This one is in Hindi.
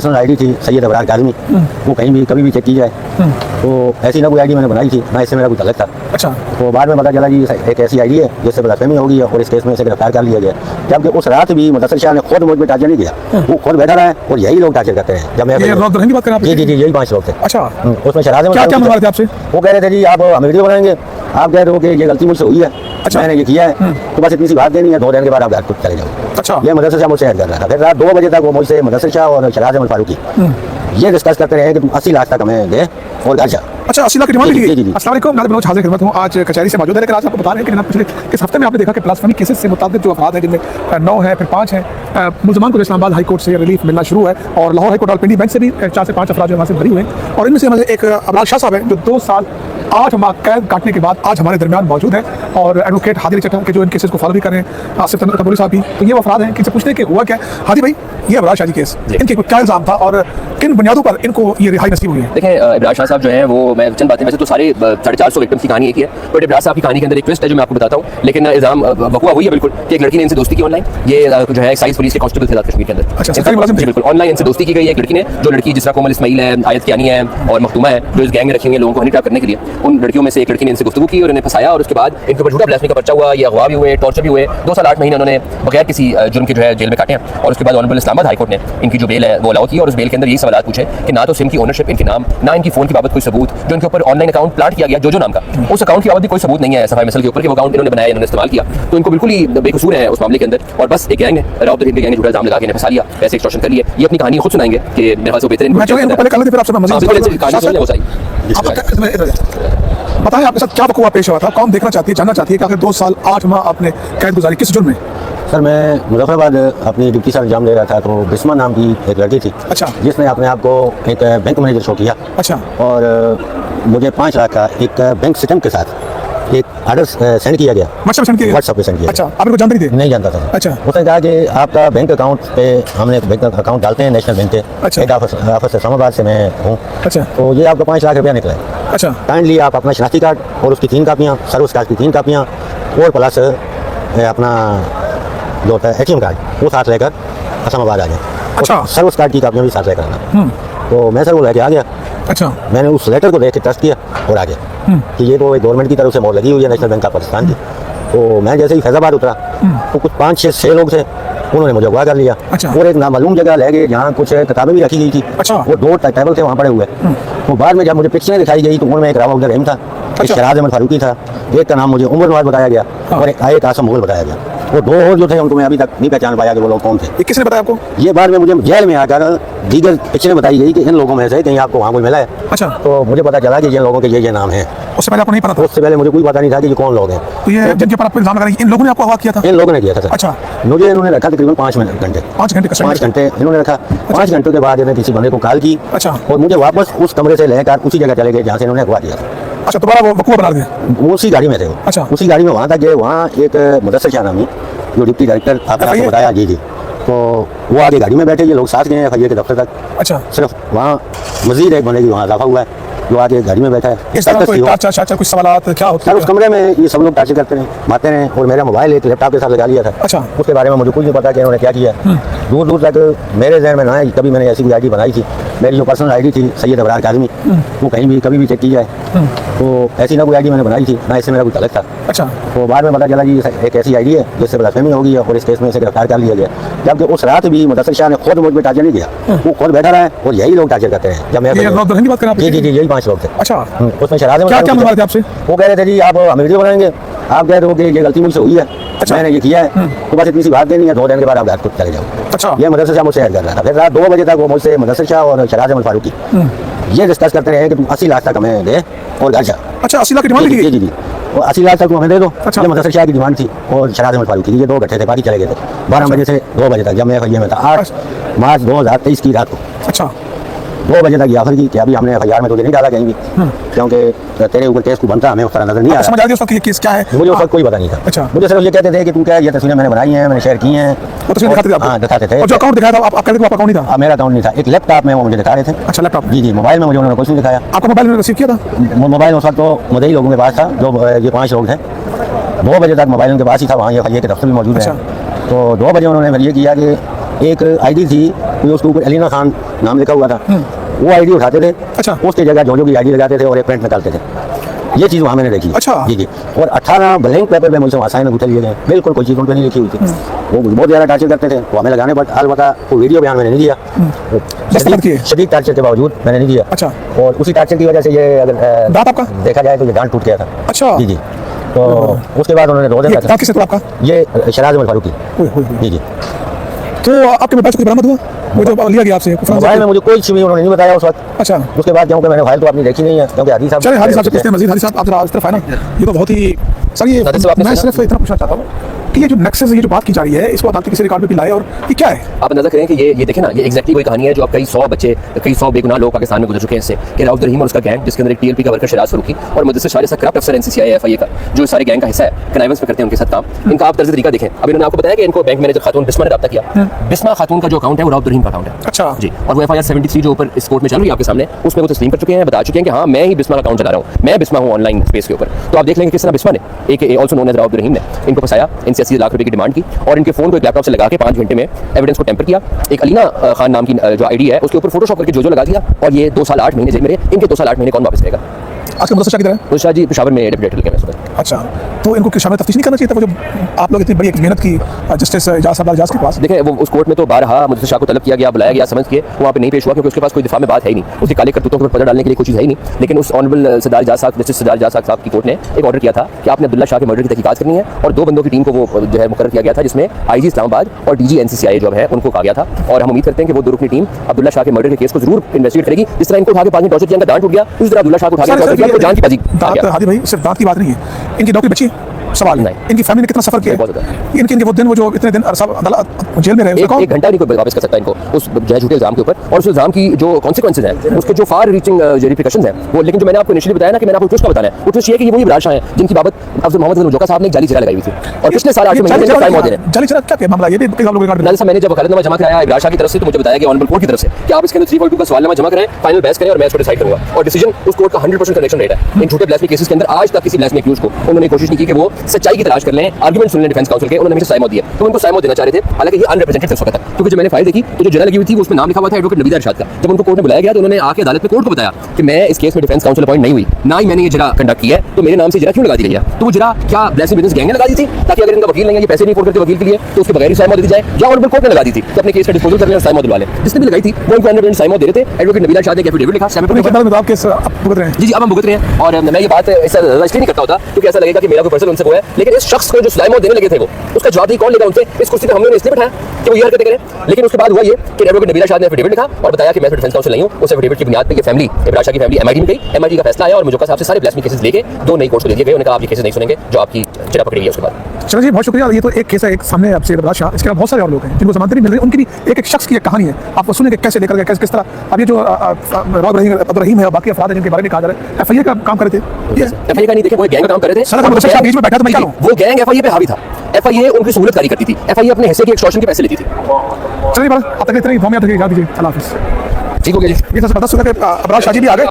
पर्सनल आईडी थी सैयद अबरार काज़मी, वो कहीं भी कभी भी चेक की जाए। तो ऐसी ना कोई आईडी मैंने बनाई थी, ना इससे मेरा कोई तल्लुक था। अच्छा। तो बाद में पता चला कि एक ऐसी आईडी है जिससे गलतफहमी हो गई है और इस केस में इसे गिरफ्तार कर लिया गया। जबकि उस रात भी मुदस्सिर शाह ने खुद मुझ पर टार्चर नहीं किया, वो खुद बैठा रहा है और यही लोग टार्चर करते हैं। जब मैं ये लोग दुल्हन की बात कर रहे हैं आप? जी जी जी, यही 5 लोग थे। अच्छा। उसमें शराजे में क्या क्या मंगवा रहे थे आपसे? वो कह रहे थे जी आप हमें वीडियो बनाएंगे, आप कह रहे हो कि ये गलती मुझसे हुई है, अच्छा। मैंने ये किया है, तो बस इतनी सी बात देनी है, 2 दिन के बाद आप घर को चले जाओ। अच्छा। ये मुदस्सिर शाह मुझसे ऐड कर रहा था। फिर रात 2 बजे तक वो मुझसे मुदस्सिर शाह और शराज अहमद फारूकी ये डिस्कस करते रहे कि तुम 80 लाख तक हमें दे और घर जा। अच्छा, 80 लाख की डिमांड जी, जी, की। जी, जी। अस्सलाम वालेकुम, नाज़िर मनोज हाज़िर खिदमत हूँ। आज कचहरी से मौजूद है, लेकिन आज आपको बता रहे हैं कि जनाब पिछले इस हफ्ते में आपने देखा कि ब्लास्फेमी केसेस से मुताबिक जो अफराद हैं, जिनमें 9 हैं फिर 5 हैं, मुलजमान को इस्लामाबाद हाई कोर्ट से रिलीफ मिलना शुरू है और Lahore high court Rawalpindi bench से भी 4 से 5 अफराद जो वहाँ से बरी हुए हैं। और इनमें से हमारे एक अबरार शाह साहब हैं जो 2 साल 8 माह कैद काटने के बाद आज हमारे दरमियान मौजूद है, और एडवोकेट हादी चट्टा के जो इन केसेस को फॉलो भी कर रहे हैं, आसिफ तंबोली साहब भी। तो ये वो अफराद हैं कि पूछते हैं कि हुआ क्या। हादी भाई, ये अबरार शाह जी केस, इनके क्या इल्जाम था और किन बुनियादों पर इनको ये रिहाई नसीब हुई है? देखें, इब्रार शाह साहब जो हैं वो, मैं चंद बातें, वैसे तो सारे 450 विक्टिम्स की कहानी एक ही है, बट इब्रार साहब की कहानी के अंदर एक ट्विस्ट है जो मैं आपको बताता हूँ। लेकिन इल्जाम वकुआ हुई है बिल्कुल कि एक लड़की ने इनसे दोस्ती की ऑनलाइन। ये जो है एक्साइज पुलिस के कांस्टेबल थे कश्मीर के अंदर। अच्छा, बिल्कुल ऑनलाइन इनसे दोस्ती की गई है एक लड़की ने, जो लड़की जिसका कोमल इस्माइल है, आयत कियानी है और मखतूमा है, जो इस गैंग में रखी हुई है लोगों को हनी ट्रैप करने के लिए। उन लड़कियों में से एक लड़की ने इनसे गुफ्तगू की और इन्हें फंसाया, और उसके बाद इनके ऊपर झूठा ब्लास्फेमी का पर्चा हुआ, ये अगवा भी हुए, टॉर्चर भी हुए। 2 साल 8 महीने उन्होंने बगैर किसी जुर्म के जो है जेल में काटे हैं। और उसके बाद ऑनरेबल इस्लामाबाद हाई कोर्ट ने इनकी जो बेल है वो अलाउ की, और उस बेल के अंदर यही सवाल पूछे कि ना तो सिम की ओनरशिप इनके नाम, ना इनकी फोन की बाबत कोई सबूत, जो इनके ऊपर ऑनलाइन अकाउंट प्लांट किया गया जो नाम का, उस अकाउंट की बाबत भी कोई सबूत नहीं है सफाई मसल के ऊपर कि वो अकाउंट इन्होंने बनाया, इन्होंने इस्तेमाल किया। तो इनको बिल्कुल ही बेकसूर है उस मामले के अंदर, और बस एक गैंग है राउत गैंग ने झूठा इल्जाम लगा के इन्हें फंसा लिया, पैसे एक्सटॉर्शन कर लिए। ये अपनी कहानी खुद सुनाएंगे कि मेरे पास वो बेहतरीन बताएं आपके साथ क्या वक़्त पेश हुआ था, कौन देखना चाहती है, जानना चाहती है कि आखिर 2 साल 8 माह आपने कैद गुजारी, किस जुर्म में? सर मैं मुजफ्फराबाद अपनी ड्यूटी से एग्जाम दे रहा था, तो बिस्मा नाम की एक लड़की थी। अच्छा। जिसने अपने आप को एक बैंक मैनेजर शो किया। अच्छा। और मुझे 5 लाख का एक बैंक सिस्टम के साथ एक ऑर्डर सेंड किया गया। व्हाट्सएप पे सेंड किया। अच्छा, आप इनको जानते नहीं थे? नहीं जानता था। अच्छा। उसने कहा कि आपका बैंक अकाउंट पे हमने बैंक अकाउंट डालते हैं नेशनल बैंक के। अच्छा। हेड ऑफिस इस्लामाबाद से मैं हूँ। अच्छा। तो ये आपका 5 लाख रुपया निकला है। अच्छा। काइंडली आप अपना शनाख्ती कार्ड और उसकी 3 कापियाँ, सर्विस कार्ड की 3 कापियाँ और प्लस अपना जो होता है ATM कार्ड वो साथ लेकर इस्लामाबाद आ जाए। अच्छा। सर्विस कार्ड की कापियाँ भी साथ लेकर आना। तो मैं सर वो लेके आ गया। अच्छा। मैंने उस लेटर को देख के ट्रस्ट किया और आ गया कि ये तो गवर्नमेंट की तरफ से मोहर लगी हुई है नेशनल बैंक ऑफ पाकिस्तान की। तो मैं जैसे ही फैजाबाद उतरा तो कुछ 5-6 लोग थे, उन्होंने मुझे अगवा कर लिया। अच्छा। और एक नामालूम जगह ले गए जहाँ कुछ किताबें भी रखी गई थी। अच्छा। वो 2 टेबल थे वहाँ पड़े हुए। तो बाद में जब मुझे पिक्चरें दिखाई गई तो उनमें एक रावा उद्दर रहीम था, एक शराज अहमद फारूकी था, एक का नाम मुझे उमर नवाज बताया गया और एक आसम मुगल बताया गया। वो 2 और जो थे उनको मैं अभी तक नहीं पहचान पाया कि वो लोग कौन थे। ये किसने बताया आपको? ये बाद में मुझे जेल में आकर दीगर पिक्चरें बताई गई कि इन लोगों में से कहीं आपको वहाँ कोई मिला है। अच्छा। तो मुझे पता चला कि जिन लोगों के ये नाम है। उससे पहले आपको नहीं पता था? उससे पहले मुझे कोई पता नहीं था कि ये कौन लोग हैं। तो ये जिनके पर आप इल्जाम लगा रहे हैं, इन लोगों ने आपको अगवा किया था? इन लोगों ने किया था सर। अच्छा। मुझे इन्होंने रखा तकरीबन 5 घंटे। 5 घंटे? 5 घंटे इन्होंने रखा। 5 घंटों के बाद इन्होंने किसी बंदे को कॉल की। अच्छा। और मुझे वापस उस कमरे से लेकर उसी जगह चले गए जहाँ से इन्होंने अगवा किया था। अच्छा, दोबारा वो वकूआ बना दिया? वो उसी गाड़ी में थे। अच्छा। उसी गाड़ी में वहाँ तक गए, वहाँ एक मुदस्सिर शाह नामी जो डिप्टी डायरेक्टर आपने आपको बताया। जी जी। तो वो आगे गाड़ी में बैठे, ये लोग साथ गए FIA के दफ्तर तक। अच्छा। सिर्फ वहाँ मजीद एक बंदे की वहाँ इजाफा हुआ है जो आगे गाड़ी में बैठा है। इस तरह कोई टार्चर कुछ सवालात क्या होते हैं? उस कमरे में ये सब लोग टार्चर करते रहे, मारते रहे, और मेरा मोबाइल एक लैपटॉप के साथ लगा लिया था। अच्छा। उसके बारे में मुझे कुछ नहीं पता कि इन्होंने क्या किया। दूर दूर तक मेरे जहन में ना है कभी मैंने ऐसी कोई आईडी बनाई थी। मेरी जो पर्सनल आईडी थी सैयद अबरार काज़मी, वो कहीं भी कभी भी चेक की जाए। तो ऐसी ना कोई आईडी मैंने बनाई थी, ना इससे मेरा कोई तल्लुक था। अच्छा। तो बाद में पता चला कि एक ऐसी आईडी है जिससे गलतफहमी हो गई है और इस केस में इसे गिरफ्तार कर लिया गया। जबकि उस रात भी मुदस्सिर शाह ने खुद मुझ पर टार्चर नहीं किया, वो खुद बैठा रहा है और यही लोग टार्चर करते हैं। जब मैं दुल्हन की बात कर रहा हूं? जी जी जी, यही 5 लोग थे। अच्छा। उसमें शराजे में क्या मंगवा रहे थे आपसे? वो कह रहे थे जी आप हमें वीडियो बनाएंगे, आप कह रहे हो कि ये गलती मुझसे हुई है, मैंने ये किया है, तो बस इतनी सी बात देनी है, 2 दिन के बाद आप घर को चले जाओ। अच्छा। ये मुदस्सिर शाह मुझसे ऐड कर रहा था। फिर रात 2 बजे तक वो मुझसे मुदस्सिर शाह और शराज अहमद फारूकी ये डिस्कस करते रहे कि तुम 80 लाख तक हमें दे और घर जा। अच्छा, 80 लाख की डिमांड? जी जी जी। और 80 लाख तक तुम हमें दे दो। अच्छा। ये मुदस्सिर शाह की डिमांड थी और शराज अहमद फारूकी, ये 2 इकट्ठे थे, बाकी चले गए थे 12 बजे से 2 बजे तक, जब मैं FIA में था 8 मार्च 2023 की रात को। अच्छा। 2 बजे तक ये ऑफर की कि अभी हमने FIR में तुझे नहीं डाला कहीं भी, क्योंकि तेरे ऊपर केस को बनता हमें उस तरह नजर नहीं आ रहा। समझ आ गया उसका केस क्या है? मुझे उस वक्त कोई पता नहीं था। अच्छा। मुझे सिर्फ ये कहते थे कि तू क्या, ये तस्वीरें मैंने बनाई हैं, मैंने शेयर की हैं। वो तस्वीरें दिखाते थे आपको? हाँ, दिखाते थे। और जो अकाउंट दिखाया था आप कहते थे अकाउंट नहीं था? मेरा अकाउंट नहीं था, एक लैपटॉप में वो मुझे दिखा रहे थे। अच्छा, लैपटॉप? जी जी। मोबाइल में मुझे उन्होंने कुछ नहीं दिखाया। आपको मोबाइल में रिसीव किया था? मोबाइल उस वक्त तो मुझे ही लोगों के पास था, जो ये 5 लोग थे। 2 बजे तक मोबाइल उनके पास ही था, वहाँ FIA के दफ्तर भी मौजूद है। तो 2 बजे उन्होंने फिर ये किया कि एक आईडी थी क्योंकि उसके ऊपर अलीना खान नाम लिखा हुआ था। वो आईडी उठाते थे, अच्छा। उसकी जगह जो की आईडी लगाते थे और एक प्रिंट निकालते थे। ये चीज़ वहाँ मैंने देखी। अच्छा। जी जी। और 18 ब्लैंक पेपर पे मुझसे असाइन अंगूठे लिए गए, बिल्कुल कोई चीज़ उन पर नहीं लिखी हुई थी। वो बहुत ज़्यादा टार्चर करते थे, वो हमें लगाने पर अलबत्ता वो वीडियो बयान मैंने नहीं दिया। शदीद टार्चर के बावजूद मैंने नहीं दिया। अच्छा। और उसी टार्चर की वजह से ये अगर दांत आपका देखा जाए तो ये दांत टूट गया था। अच्छा। जी जी। तो उसके बाद उन्होंने रोज़न दांत किससे तोड़ा आपका? ये शराज अहमद फारूकी। जी जी। तो आपके मोबाइल से कुछ बरामद हुआ? वो जो लिया गया आपसे मोबाइल में मुझे कोई चीज़ उन्होंने नहीं बताया उस वक्त। अच्छा। उसके बाद क्योंकि मैंने फाइल तो आपने देखी नहीं है, क्योंकि हादी साहब चलिए हादी साहब से पूछते हैं मजीद। हादी साहब आप जरा इस तरफ आए ना, ये तो बहुत ही सर, ये मैं सिर्फ इतना पूछना चाहता हूँ कि ये जो नेक्सस ये जो बात की जा रही है, इसको अदालती किसी रिकॉर्ड में भी लाए और ये क्या है? आप नजर करें कि ये देखें ना, ये एग्जैक्टली वही कहानी है जो आप कई सौ बेगुनाह लोग पाकिस्तान में गुजर चुके हैं इससे, कि राउफ रहीम और उसका गैंग, जिसके अंदर एक टीएलपी का वर्कर शराज फरूकी और मुदस्सिर शाह जैसा करप्ट अफसर एनसीसीआई एफआईए का, जो सारे गैंग का हिस्सा है, कनाइवेंस में करते हैं उनके साथ काम। इनका आप तर्ज तरीका देखें। अब इन्होंने आपको बताया कि इनको बैंक मैनेजर खातून बिस्मा ने रब्ता किया। बिस्मा खातून का जो अकाउंट है वो राउफ रहीम का अकाउंट है। अच्छा जी। और वो एफआईआर 73 जो ऊपर इस कोर्ट में चल रही है आपके सामने, उसमें वो तस्लीम कर चुके हैं, बता चुके हैं कि हाँ मैं ही बिस्मा का अकाउंट चला रहा हूँ, मैं बिस्मा हूँ ऑनलाइन स्पेस के ऊपर। तो आप देख लेंगे किस तरह बिस्मा ने एक ऑल्सो नोन एज राउफ रहीम ने इनको फंसाया, इनसे 80 लाख रुपए की डिमांड की और इनके फोन को एक लैपटॉप से लगा के 5 घंटे में एविडेंस को टेम्पर किया। एक अलीना खान नाम की जो आईडी है उसके ऊपर फोटोशॉप करके जो लगा दिया और ये 2 साल 8 महीने जेल में रहे। इनके 2 साल 8 महीने कौन वापस करेगा? आज के मुदस्सिर शाह किधर है? मुदस्सिर शाह जी पेशावर में डेप्यूटी एडिटर के में। अच्छा, तो इनको शामिल तफ्तीश नहीं करना चाहिए था? वो जो आप लोग इतनी बड़ी एक मेहनत की जस्टिस इजाज़ साहब इजाज़ के पास। देखें वो उस कोर्ट में तो बारहा मुदस्सिर शाह को तलब किया गया, बुलाया गया, समझ के वहाँ पे नहीं पेश हुआ क्योंकि उसके पास कोई दिफा में बात है ही नहीं, उसके काले करतूतों के ऊपर पर्दा डालने के लिए कोई चीज़ है ही नहीं। लेकिन उस ऑनरेबल सरदार इजाज़ साहब, जस्टिस सरदार इजाज़ साहब की कोर्ट ने एक ऑर्डर किया था कि आपने अब्दुल्ला शाह के मर्डर की तहकीकात करनी है और 2 बंदों की टीम को वो जो है मुकर्रर किया गया था, जिसमें आईजी इस्लामाबाद और डीजी एनसीसीआई जो है उनको कहा गया था। और हम उम्मीद करते हैं कि वो 2 रुकनी टीम अब्दुल्ला शाह के मर्डर के केस को जरूर इन्वेस्टिगेट करेगी। जिस तरह इनको उठा के 5 टॉर्चर किया, दांत टूट गया, उस तरह अब्दुल्ला शाह को उठा के टॉर्चर किया, जान की बाजी। हादी भाई सिर्फ दांत की बात नहीं है, इनकी नौकरी बची सवाल नहीं। इनकी फैमिली ने कितना सफर किया, इनके वो दिन वो जो इतने दिन जेल में रहे, एक घंटा नहीं कोई वापस कर सकता इनको उस झूठे इल्जाम के ऊपर और उस इल्जाम की जो कॉन्सिक्वेंसेज हैं, उसके जो फार रीचिंग रिप्रिकॉशंस हैं वो। लेकिन जो मैंने आपको इनिशियली बताया ना कि मैंने आपको ट्विस्ट का बताना है, वो ट्विस्ट ये कि ये वही इमरान शाह हैं जिनकी बाबत अफजल मोहम्मद जोका साहब ने एक जाली चेहरा लगाई हुई थी और पिछले साल 8 महीने से टाइम हो दे रहे हैं। जाली चेहरा क्या मामला? ये भी हम लोग रिकॉर्ड मैंने जब वकालतनामा जमा कराया इमरान शाह की तरफ से, तो मुझे बताया कि ऑनरेबल कोर्ट की तरफ से कि आप इसके अंदर 3.2 का सवालनामा जमा करें, फाइनल बहस करें और मैं इसको डिसाइड करूंगा। और डिसीजन उस कोर्ट का 100% करेक्शन रेट है। इन झूठे ब्लास्फेमी केसेस के अंदर आज तक किसी ब्लास्फेमी एक्यूज को उन्होंने कोशिश नहीं की कि वो सच्चाई की तलाश कर लें, आर्गुमेंट सुन लें डिफेंस काउंसिल के। उन्होंने हमेशा साइमो दिया, तो उनको साइमो देना चाह रहे थे, हालांकि ये अनरिप्रेजेंटेड उस वक्त तक। क्योंकि जब मैंने फाइल देखी तो जो जरा लगी हुई थी उसमें नाम लिखा हुआ था एडवोकेट नवीदा इरशाद का। जब उनको कोर्ट में बुलाया गया तो उन्होंने आके अदालत में कोर्ट को बताया कि मैं इस केस में डिफेंस काउंसिल अपॉइंट नहीं हुई, ना ही मैंने ये जरा कंडक्ट किया है, तो मेरे नाम से जरा क्यों लगा दी गई है? तो वो जरा क्या ब्लेसिंग बिजनेस गैंग ने लगा दी थी ताकि अगर इनका वकील नहीं है, ये पैसे नहीं अफोर्ड करते वकील के लिए, तो उसके बगैर ही साइमो दी जाए, या ऑनरेबल कोर्ट ने लगा दी थी तो अपने केस का डिस्पोजल करने और साइमो दिलवा लें। जिसने भी लगाई थी वो इनको 100% साइमो दे रहे थे। एडवोकेट नवीदा इरशाद ने एफिडेविट लिखा, आप केस भुगत रहे हैं। जी अब हम भुगत रहे हैं। और मैं ये बात ऐसा इसलिए नहीं करता होता क्योंकि ऐसा लगेगा कि मेरा कोई पर्सन उनसे वो है, लेकिन इस शख्स को जो साइमो देने लगे थे वो उसका जवाब ही कौन लेगा उनसे? इस कुर्सी पे हम लोगों ने इसलिए बैठाया कि वो ये हरकतें करें। लेकिन उसके बाद हुआ ये कि एडवोकेट नवीदा इरशाद ने एफिडेविट लिखा और बताया कि मैं डिफेंस काउंसिल नहीं हूं। उस एफिडेविट की बुनियाद पे ये फैमिली, इमरान शाह की फैमिली एमआईटी में गई, एमआईटी का फैसला आया और मुझे साहब से सारे ब्लास्फेमी केसेस लेके 2 नई कोर्ट को दे दिए गए। उन्होंने कहा आप ये केसेस नहीं सुनेंगे जो आपकी जरा पकड़ी हुई है उसके बाद। चलो जी, बहुत शुक्रिया। ये तो एक केस है, एक सामने आपसे इमरान शाह, इसके अलावा बहुत सारे और लोग हैं जिनको जमानत नहीं मिल रही, उनकी भी एक शख्स की एक कहानी है। आपको सुनेंगे कैसे लेकर गए, किस तरह। अब ये जो राउफ रहीम है और बाकी अफराद जिनके बारे में कहा जा रहा है, एफआईए का काम कर रहे थे, एफआईए का नहीं, देखे वो गैंग का काम कर रहे थे। बीच में बैठा था, मैं क्या लूं? वो गैंग एफआईए पे हावी था, एफआईए उनकी सहूलत कारी करती थी, एफआईए अपने हिस्से की एक्सटॉर्शन के पैसे लेती थी। चलिए बस अब तक इतना ही, दीजिए, अल्लाह हाफिज़। ठीक हो गया जी। ये तो जबरदस्त होगा कि अबरार शाह जी भी आ गए।